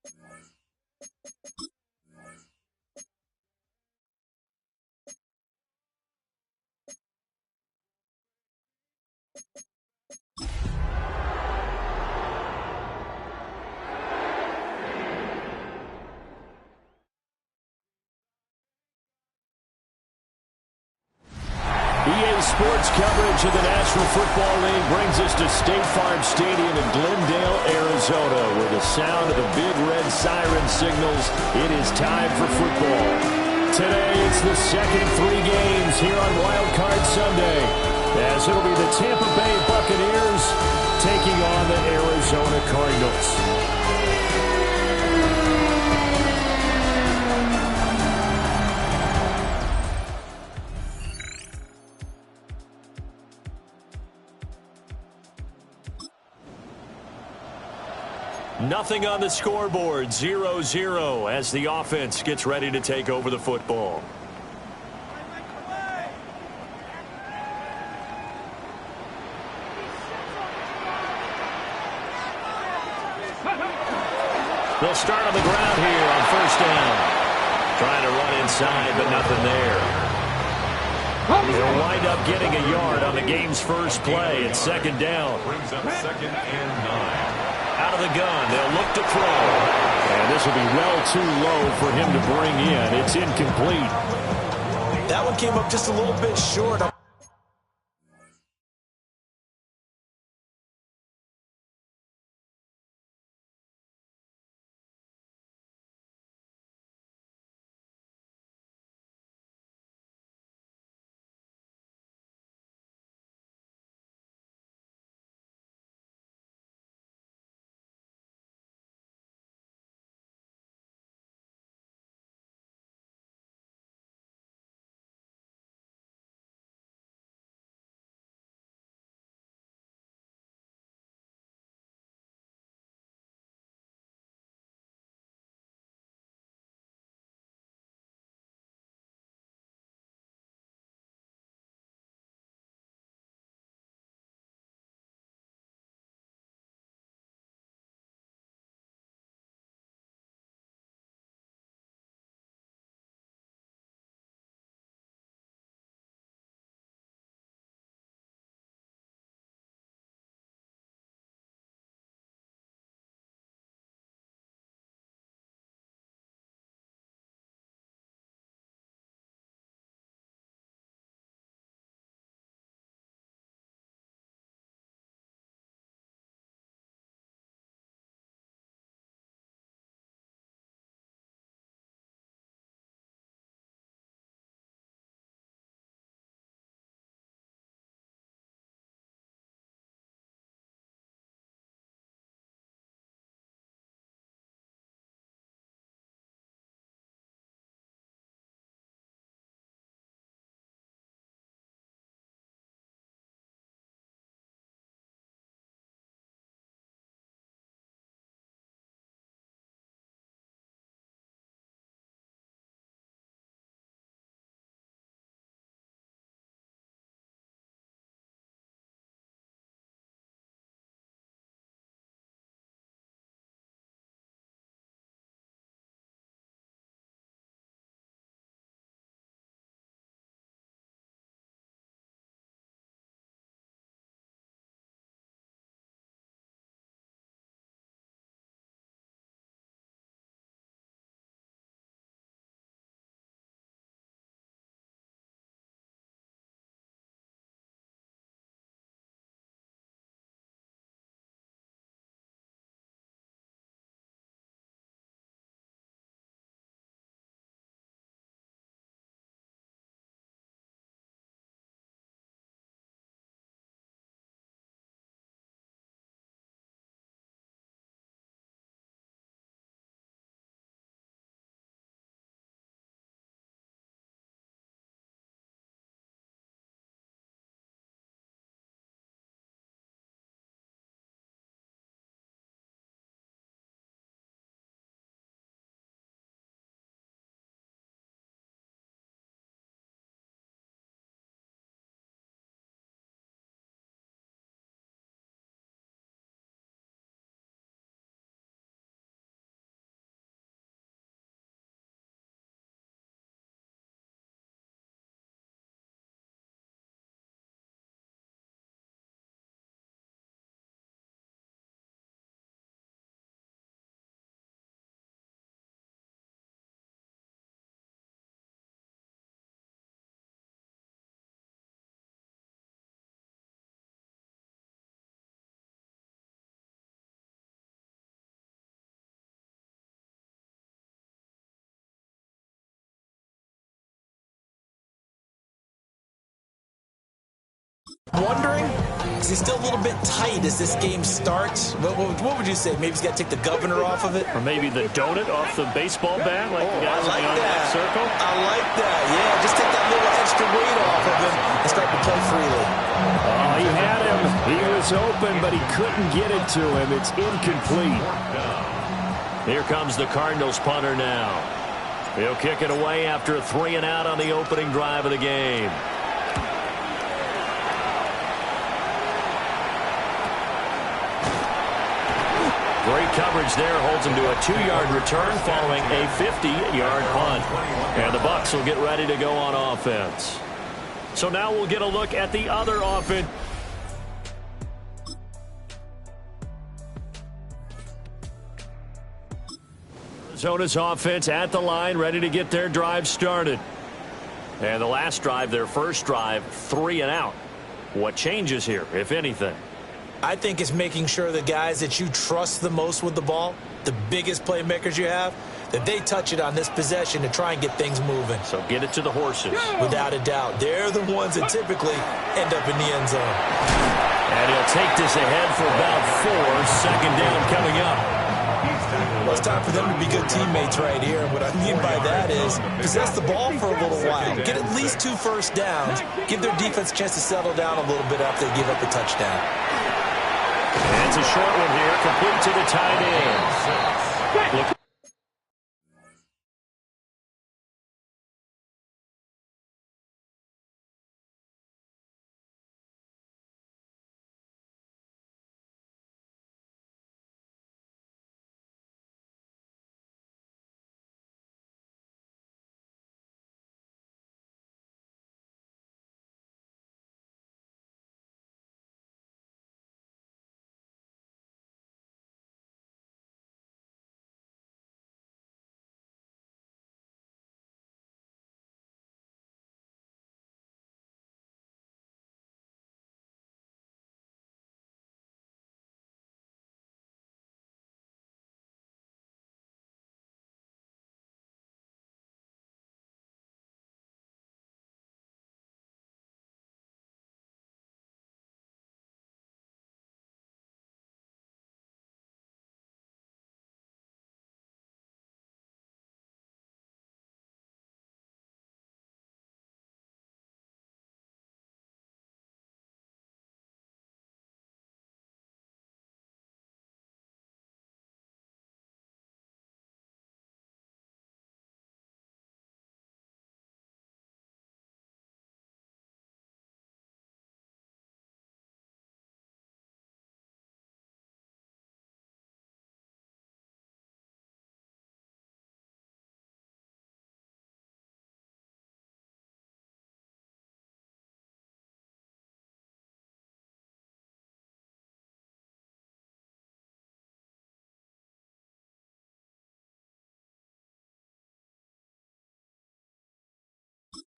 EA Sports coverage of the National Football League brings us to State Farm Stadium in Glendale, Arizona, where the sound of the big red siren signals it is time for football. Today, it's the second of 3 games here on Wild Card Sunday, as it'll be the Tampa Bay Buccaneers taking on the Arizona Cardinals. Nothing on the scoreboard, 0-0 as the offense gets ready to take over the football. They'll start on the ground here on first down. Trying to run inside, but nothing there. They'll wind up getting a yard on the game's first play at second down. Brings up 2nd and 9. Out of the gun, they'll look to throw. And this will be well too low for him to bring in. It's incomplete. That one came up just a little bit short. Wondering, is he still a little bit tight as this game starts? What would you say? Maybe he's got to take the governor off of it? Or maybe the donut off the baseball bat, like the guys I like in the that. circle? I like that. Yeah, just take that little extra weight off of him and start to play freely. Oh, he had him. He was open, but he couldn't get it to him. It's incomplete. Here comes the Cardinals punter now. He'll kick it away after a 3-and-out on the opening drive of the game. Great coverage there, holds him to a 2-yard return following a 50-yard punt. And the Bucs will get ready to go on offense. So now we'll get a look at the other offense. Arizona's offense at the line, ready to get their drive started. And the last drive, their first drive, 3-and-out. What changes here, if anything? I think it's making sure the guys that you trust the most with the ball, the biggest playmakers you have, that they touch it on this possession to try and get things moving. So get it to the horses. Without a doubt. They're the ones that typically end up in the end zone. And he'll take this ahead for about 4. Second down coming up. Well, it's time for them to be good teammates right here. And what I mean by that is possess the ball for a little while. Get at least 2 first downs. Give their defense a chance to settle down a little bit after they give up a touchdown. And it's a short one here, complete to the tight end. Look.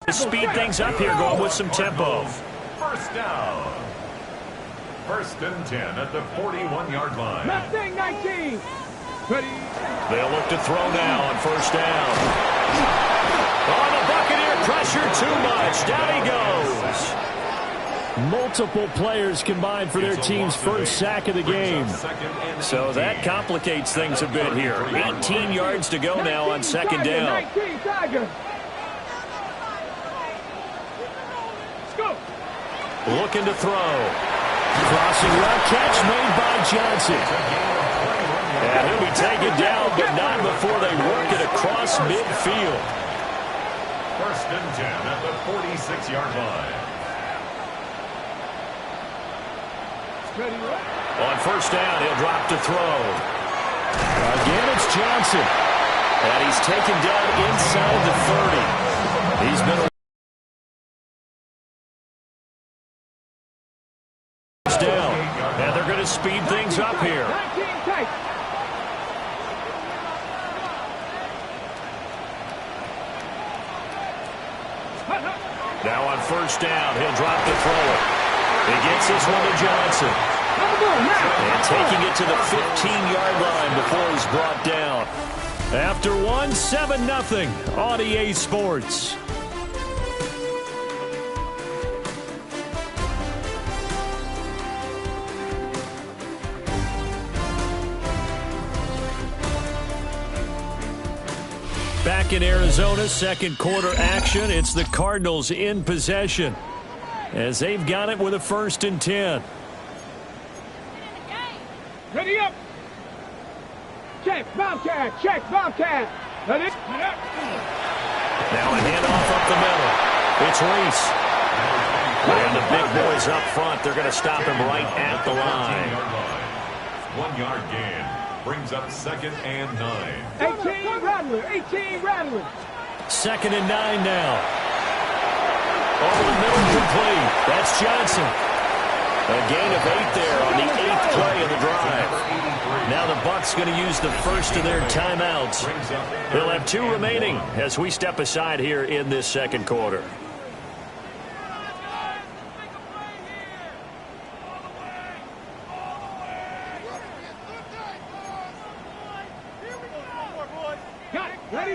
Speed things up here, going with some tempo. First down. 1st and 10 at the 41-yard line. 19. Ready. They'll look to throw now on 1st down. Oh, the Buccaneer pressure too much. Down he goes. Multiple players combined for their team's first sack of the game. So that complicates things a bit here. 18 yards to go now on 2nd down. Looking to throw. Crossing route catch made by Johnson. And he'll be taken down, but not before they work it across midfield. 1st and 10 at the 46-yard line. On 1st down, he'll drop to throw. Again, it's Johnson. And he's taken down inside the 30. He's been down, and they're going to speed things up here. Now on 1st down, he'll drop to throw it. He gets this one to Johnson. And taking it to the 15-yard line before he's brought down. After 7-0 on EA Sports. Back in Arizona, second quarter action. It's the Cardinals in possession as they've got it with a 1st and 10. Ready up. Check, Bobcat. Check, Bobcat. Ready. Now a handoff up the middle. It's Reese. And the big boys up front. They're going to stop him right at the line. 1 yard gain. Brings up 2nd and 9. 18 Rattler. 18 Rattler. 2nd and 9 now. Over the middle, complete. That's Johnson. A gain of 8 there on the 8th play of the drive. Now the Bucs going to use the first of their timeouts. They'll have 2 remaining as we step aside here in this second quarter.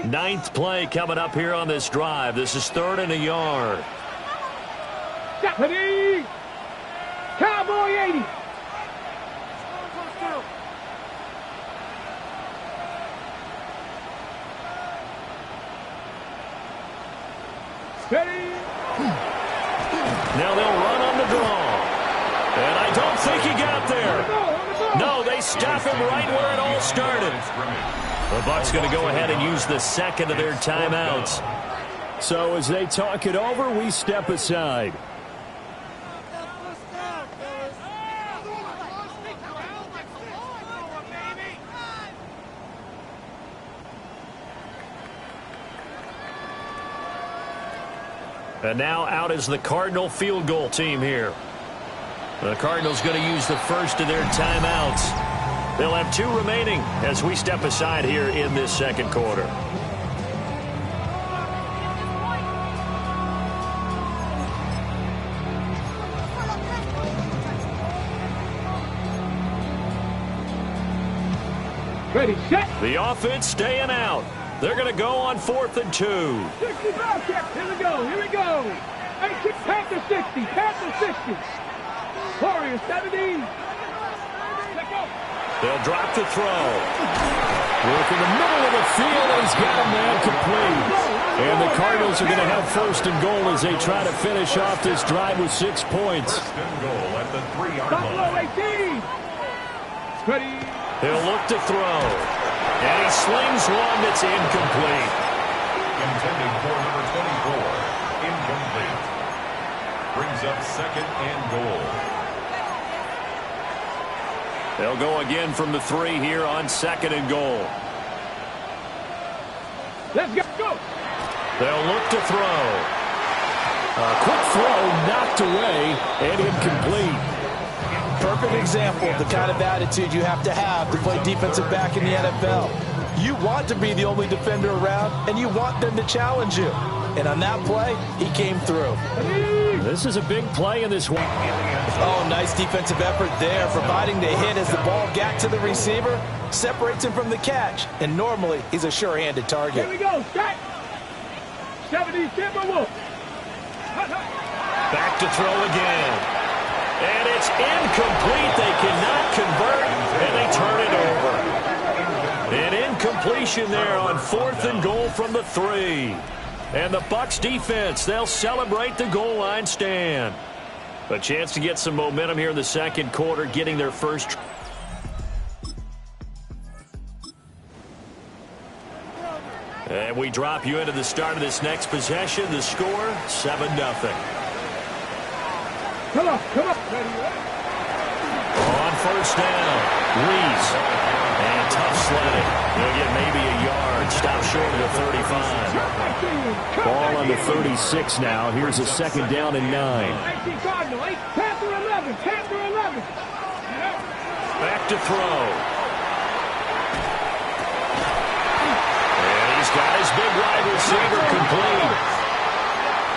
Ninth play coming up here on this drive. This is 3rd and a yard. Ready. Cowboy 80. Ready. Now they'll run on the draw. And I don't think he got there. No, they stop him right where it all started. The Bucs going to go ahead and use the second of their timeouts. So as they talk it over, we step aside. And now out is the Cardinal field goal team here. The Cardinals going to use the first of their timeouts. They'll have 2 remaining as we step aside here in this second quarter. Ready, set. The offense staying out. They're going to go on 4th and 2. 60 Bobcat. Here we go. Here we go. 18 Panther 60. Panther 60. Warriors 70. They'll drop the throw. Work in the middle of the field, and he's got him there complete. And the Cardinals are going to have 1st and goal as they try to finish off this drive with 6 points. 1st and goal at the 3-yard Buffalo line. 18. Ready. He'll look to throw. And he slings one that's incomplete. Intending for number 24. Incomplete. Brings up 2nd and goal. They'll go again from the 3 here on 2nd and goal. Let's go. They'll look to throw. A quick throw knocked away and incomplete. Perfect example of the kind of attitude you have to play defensive back in the NFL. You want to be the only defender around, and you want them to challenge you. And on that play, he came through. This is a big play in this one. Oh, nice defensive effort there, providing the hit as the ball got to the receiver, separates him from the catch, and normally he's a sure-handed target. Here we go, strike. 70 Timberwolves. Back to throw again. And it's incomplete. They cannot convert, and they turn it over. An incompletion there on 4th and goal from the 3. And the Bucs defense, they'll celebrate the goal line stand. A chance to get some momentum here in the second quarter, getting their first. And we drop you into the start of this next possession. The score, 7-0. Come on. On 1st down, Reese. And tough sledding. He'll get maybe a yard. Stop short of the 35. Ball on the 36 now. Here's a 2nd down and 9. 18 Cardinal. 8 Panther 11. Panther 11. Back to throw. And he's got his big wide receiver complete.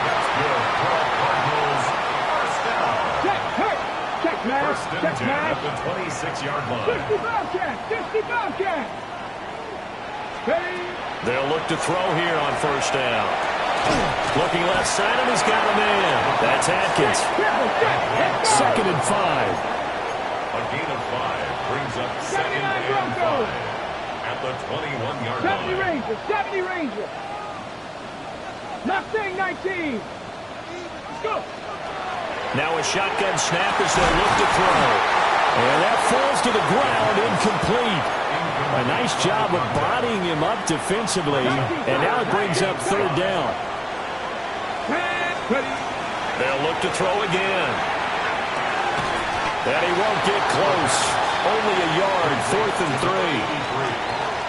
That's good. Cardinals. 1st down. Check, man. 1st and 10 at the 26-yard line. 60 Bobcat. 60 Bobcat. Ready. They'll look to throw here on 1st down. Looking left side, and he's got a man. That's Atkins. 2nd and 5. A gain of 5 brings up 2nd and 5. at the 21-yard 70 line. Ranger, 70 Ranger. Mustang 19. Let's go. Now a shotgun snap as they look to throw. And that falls to the ground, incomplete. A nice job of bodying him up defensively. And now it brings up third down. They'll look to throw again. And he won't get close. Only a yard, 4th and 3.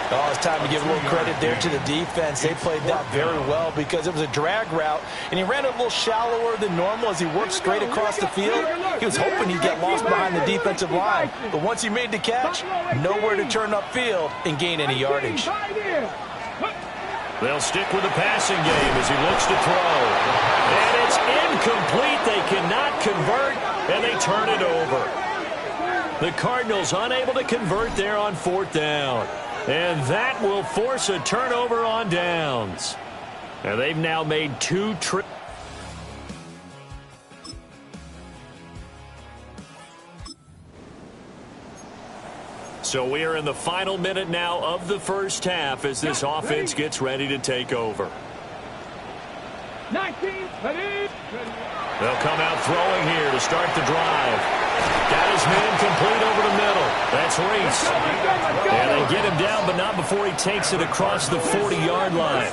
Oh, it's time to give a little credit there to the defense. They played that very well because it was a drag route, and he ran a little shallower than normal as he worked straight across the field. He was hoping he'd get lost behind the defensive line, but once he made the catch, nowhere to turn upfield and gain any yardage. They'll stick with the passing game as he looks to throw. And it's incomplete. They cannot convert, and they turn it over. The Cardinals unable to convert there on 4th down. And that will force a turnover on downs. And they've now made 2 trips. So we are in the final minute now of the first half as this offense gets ready to take over. 19, ready. They'll come out throwing here to start the drive. Got his man complete over the middle. That's Reese. And they get him down, but not before he takes it across the 40-yard line.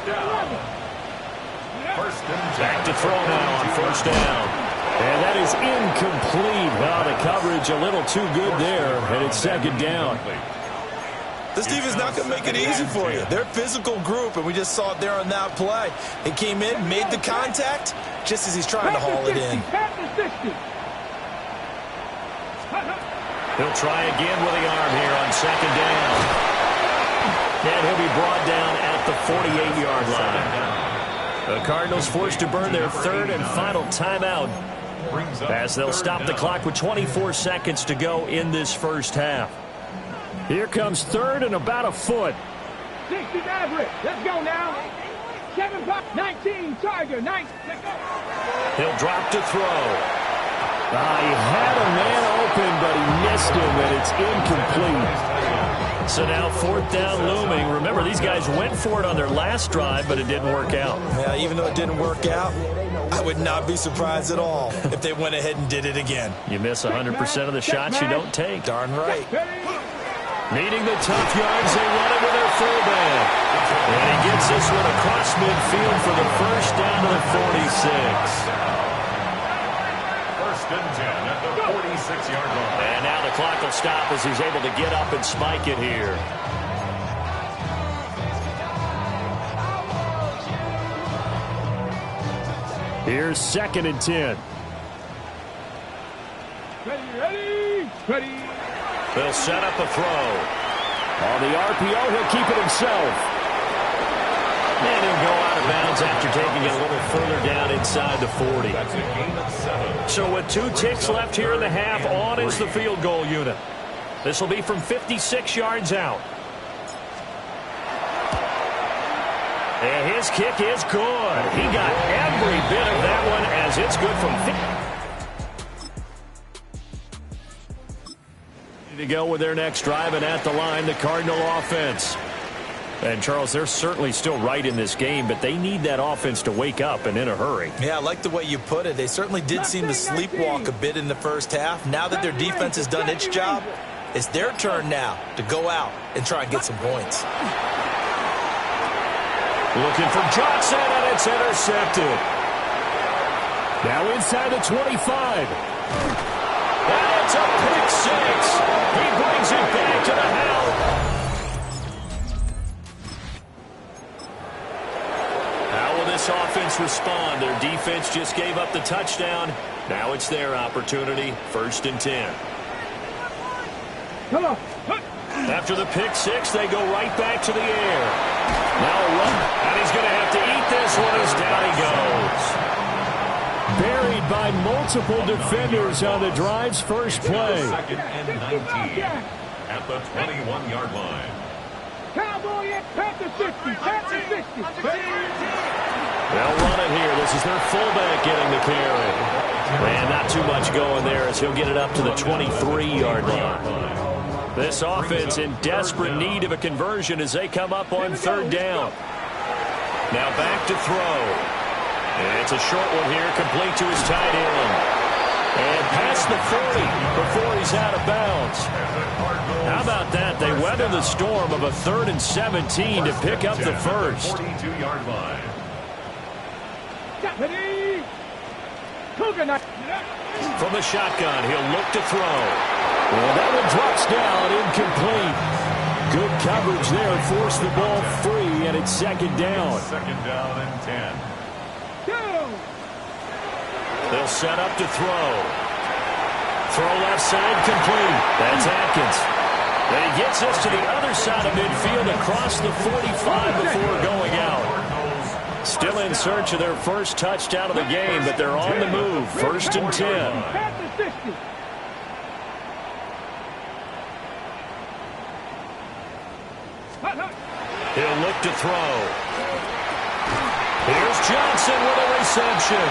Back to throw now on 1st down. And that is incomplete. Well, the coverage a little too good there, and it's 2nd down. This defense is not going to make it easy for you. They're a physical group, and we just saw it there on that play. He came in, made the contact, just as he's trying to haul it in. He'll try again with the arm here on 2nd down. And he'll be brought down at the 48-yard line. The Cardinals forced to burn their 3rd and final timeout as they'll stop the clock with 24 seconds to go in this first half. Here comes 3rd and about a foot. 60 Maverick. Let's go now. 19 Tiger. 9. He'll drop to throw. He had a man open, but he missed him, and it's incomplete. So now 4th down looming. Remember, these guys went for it on their last drive, but it didn't work out. Yeah, even though it didn't work out, I would not be surprised at all if they went ahead and did it again. You miss 100% of the shots you don't take. Darn right. Needing the tough yards, they run it with their fullback. And he gets this one across midfield for the first down to the 46. 1st and 10 at the 46-yard line. And now the clock will stop as he's able to get up and spike it here. Here's 2nd and 10. Ready. They'll set up a throw. On the RPO, he'll keep it himself. And he'll go out of bounds after taking it a little further down inside the 40. That's a gain of 7. So with 2 ticks left here in the half, on is the field goal unit. This will be from 56 yards out. And his kick is good. He got every bit of that one as it's good from 50. To go with their next drive, and at the line, the Cardinal offense. And, Charles, they're certainly still right in this game, but they need that offense to wake up and in a hurry. Yeah, I like the way you put it. They certainly did seem to sleepwalk a bit in the first half. Now that their defense has done its job, it's their turn now to go out and try and get some points. Looking for Johnson, and it's intercepted. Now inside the 25. And it's a pick 6. He brings it back to the house. How will this offense respond? Their defense just gave up the touchdown. Now it's their opportunity. 1st and 10. Come on. After the pick 6, they go right back to the air. Now a run, and he's going to have to eat this one as down he goes. Buried by multiple defenders on the drive's first play. 2nd and 19 at the 21-yard line. Cowboy at the 60. At the 60. They'll run it here. This is their fullback getting the carry. And not too much going there as he'll get it up to the 23-yard line. This offense in desperate need of a conversion as they come up on third down. Now back to throw. It's a short one here, complete to his tight end. And past the 40 before he's out of bounds. How about that? They weather the storm of a 3rd and 17 to pick up the first. 42-yard line. From the shotgun, he'll look to throw. Well, that one drops down, incomplete. Good coverage there, forced the ball free, and it's second down. Second down and 10. They'll set up to throw. Throw left side, complete. That's Atkins. And he gets us to the other side of midfield across the 45 before going out. Still in search of their first touchdown of the game, but they're on the move. 1st and 10. He'll look to throw. Here's Johnson with a reception.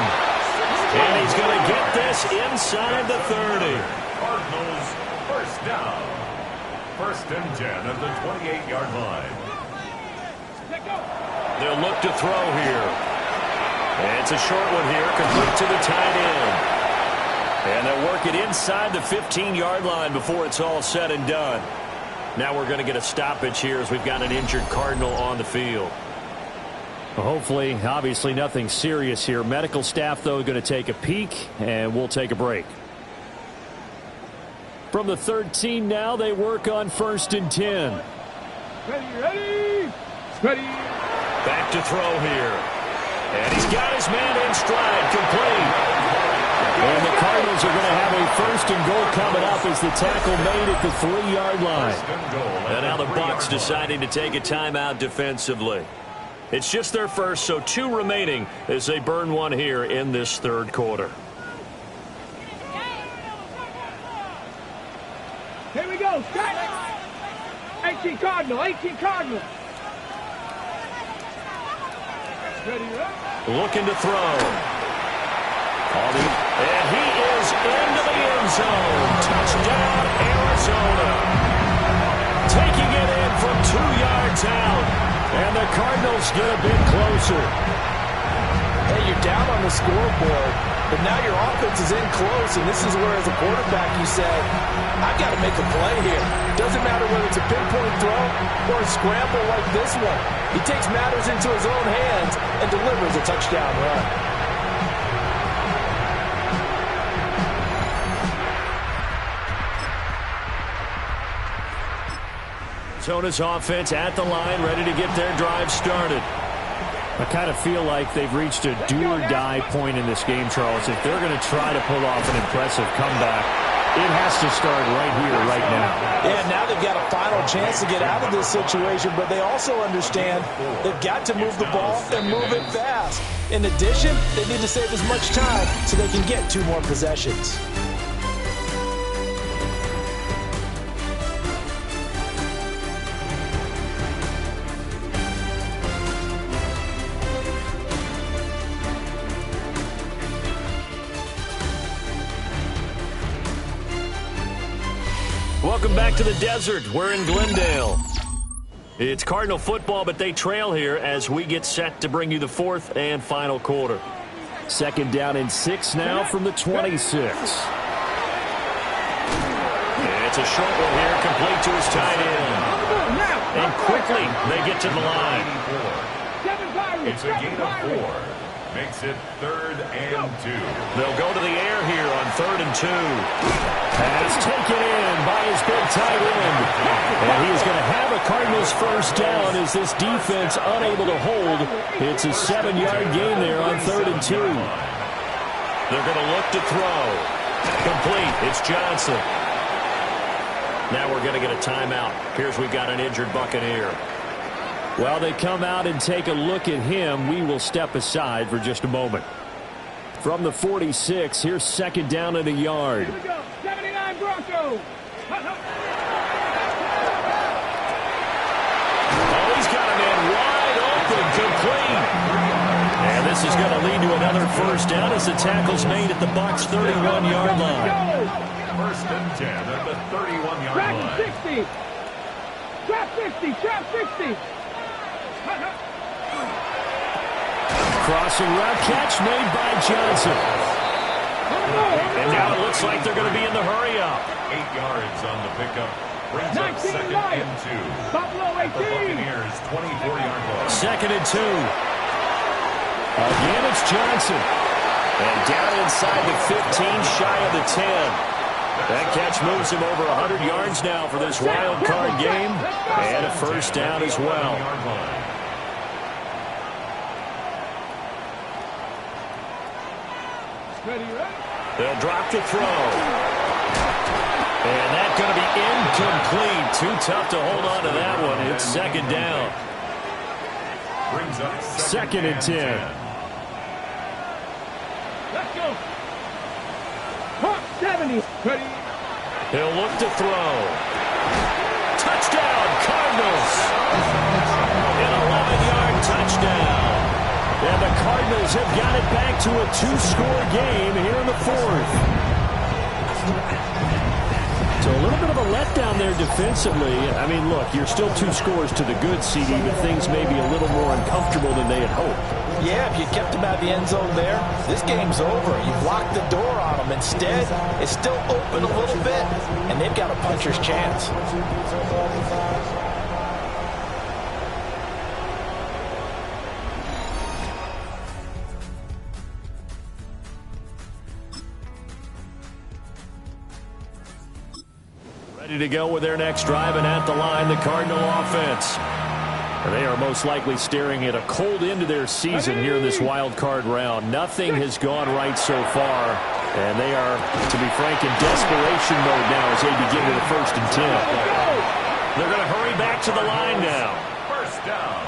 And he's going to get this inside the 30. Cardinals first down. 1st and 10 at the 28-yard line. They'll look to throw here. And it's a short one here, complete to the tight end. And they'll work it inside the 15-yard line before it's all said and done. Now we're going to get a stoppage here as we've got an injured Cardinal on the field. Well, hopefully, obviously nothing serious here. Medical staff, though, going to take a peek, and we'll take a break. From the 13 now, they work on 1st and 10. Ready. Back to throw here. And he's got his man in stride, complete. And the Cardinals are going to have a 1st and goal coming up as the tackle made at the 3-yard line. And now the Bucs deciding to take a timeout defensively. It's just their first, so 2 remaining as they burn one here in this 3rd quarter. Here we go. 18 Cardinal. Ready, Looking to throw. And he is into the end zone. Touchdown, Arizona. Taking it in from 2 yards out. And the Cardinals get a bit closer. Hey, you're down on the scoreboard, but now your offense is in close, and this is where, as a quarterback, you say, I've got to make a play here. Doesn't matter whether it's a pinpoint throw or a scramble like this one. He takes matters into his own hands and delivers a touchdown run. Arizona's offense at the line, ready to get their drive started. I kind of feel like they've reached a do-or-die point in this game, Charles. If they're going to try to pull off an impressive comeback, it has to start right here, right now. Yeah, now they've got a final chance to get out of this situation, but they also understand they've got to move the ball and move it fast. In addition, they need to save as much time so they can get 2 more possessions. Welcome back to the desert. We're in Glendale. It's Cardinal football, but they trail here as we get set to bring you the 4th and final quarter. 2nd down and 6 now from the 26. It's a short one here, complete to his tight end. And quickly they get to the line. It's a gain of 4. Makes it 3rd and 2. They'll go to the air here on 3rd and 2. Pass taken in by his big tight end. And he's going to have a Cardinals first down as this defense unable to hold. It's a 7-yard gain there on 3rd and 2. They're going to look to throw. Complete. It's Johnson. Now we're going to get a timeout. Here's we've got an injured Buccaneer. While they come out and take a look at him, we will step aside for just a moment. From the 46, here's 2nd down and a yard. Here we go. 79 Broncos. Oh, he's got him in wide open, complete. And this is going to lead to another first down as the tackle's made at the Bucs' 31-yard line. 1st and 10 at the 31-yard line. 60. Trap 60. Trap 60. Crossing route catch made by Johnson. And now it looks like they're going to be in the hurry-up. 8 yards on the pickup. Brings up 2nd and 2. Buffalo 18. The Buccaneers 24-yard line. 2nd and 2. Again, it's Johnson. And down inside the 15, shy of the 10. That catch moves him over 100 yards now for this wild card game. And a first down as well. They'll drop to throw. And that's going to be incomplete. Too tough to hold on to that one. It's 2nd down. Brings up 2nd and 10. Let's go. Pump 70. Ready. He'll look to throw. Touchdown, Cardinals. An 11-yard touchdown. And the Cardinals have got it back to a 2-score game here in the 4th. So a little bit of a letdown there defensively. I mean, look, you're still 2 scores to the good, CD, but things may be a little more uncomfortable than they had hoped. Yeah, if you kept them out of the end zone there, this game's over. You blocked the door on them. Instead, it's still open a little bit, and they've got a puncher's chance. Ready to go with their next drive, and at the line, the Cardinal offense. They are most likely staring at a cold end to their season here in this wild card round. Nothing has gone right so far, and they are, to be frank, in desperation mode now as they begin with the 1st and 10. They're going to hurry back to the line now. First down.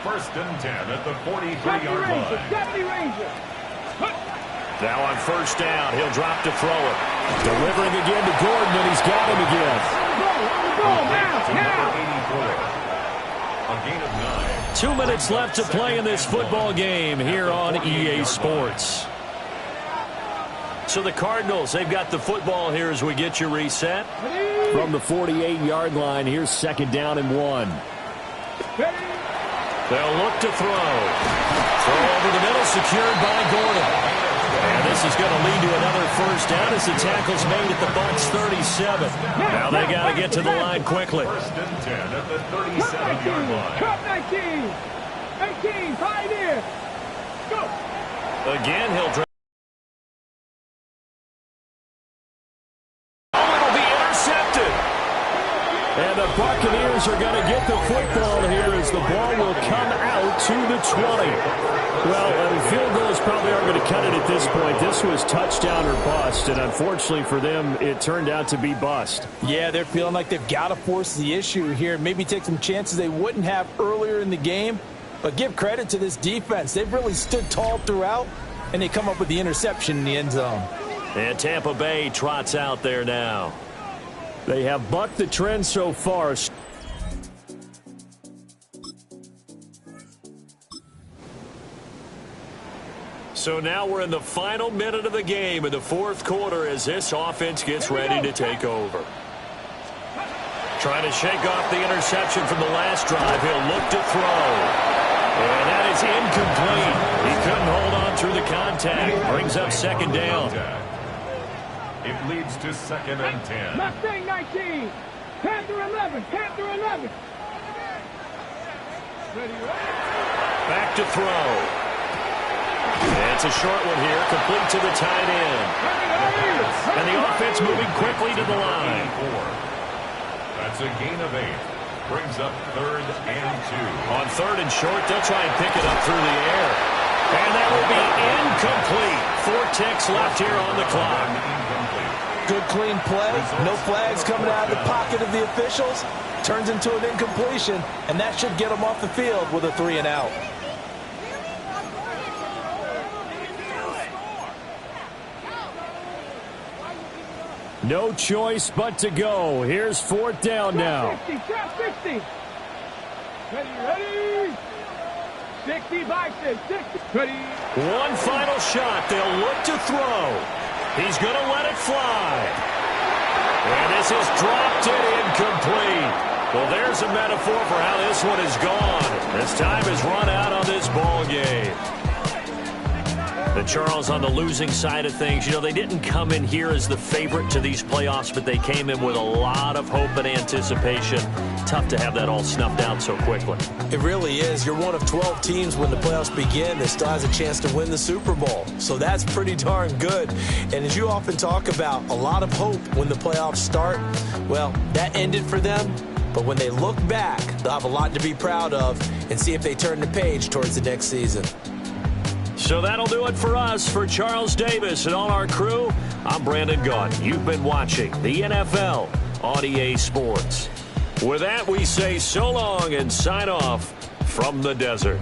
1st and 10 at the 43-yard line. 70 Ranger. Now on 1st down, he'll drop to throw it. Delivering again to Gordon, and he's got him again. Go, now. A gain of 9. 2 minutes left to play in this football game here on EA Sports. So the Cardinals, they've got the football here as we get you reset. From the 48-yard line, here's 2nd down and 1. They'll look to throw. Throw over the middle, secured by Gordon. And this is going to lead to another first down as the tackle's made at the Bucs 37. Now they got to get to the line quickly. 1st and 10 at the 37-yard line. Cup 19. 18, Pioneer. Go. Again, he'll drop. Oh, it'll be intercepted. And the Buccaneers are going to get the football here as the ball will come out to the 20. Well, field goals probably aren't going to cut it at this point. This was touchdown or bust, and unfortunately for them, it turned out to be bust. Yeah, they're feeling like they've got to force the issue here. Maybe take some chances they wouldn't have earlier in the game. But give credit to this defense. They've really stood tall throughout, and they come up with the interception in the end zone. And Tampa Bay trots out there now. They have bucked the trend so far. So now we're in the final minute of the game in the 4th quarter as this offense gets ready to take over. Trying to shake off the interception from the last drive. He'll look to throw. And that is incomplete. He couldn't hold on through the contact. Brings up 2nd down. It leads to 2nd and 10. Mustang 19. Panther 11. Panther 11. Back to throw. And it's a short one here, complete to the tight end. And the offense moving quickly to the line. That's a gain of 8. Brings up 3rd and 2. On 3rd and short, they'll try and pick it up through the air. And that will be incomplete. 4 ticks left here on the clock. Good clean play. No flags coming out of the pocket of the officials. Turns into an incompletion, and that should get them off the field with a 3 and out. No choice but to go. Here's 4th down now. 60. Ready. 60 by 60. Ready. One final shot. They'll look to throw. He's going to let it fly. And pass is dropped it incomplete. Well, there's a metaphor for how this one is gone. As time has run out on this ball game. The Charles on the losing side of things, you know, they didn't come in here as the favorite to these playoffs, but they came in with a lot of hope and anticipation. Tough to have that all snuffed out so quickly. It really is. You're one of 12 teams when the playoffs begin that still has a chance to win the Super Bowl. So that's pretty darn good. And as you often talk about, a lot of hope when the playoffs start. Well, that ended for them. But when they look back, they'll have a lot to be proud of and see if they turn the page towards the next season. So that'll do it for us. For Charles Davis and all our crew, I'm Brandon Gaudin. You've been watching the NFL on EA Sports. With that, we say so long and sign off from the desert.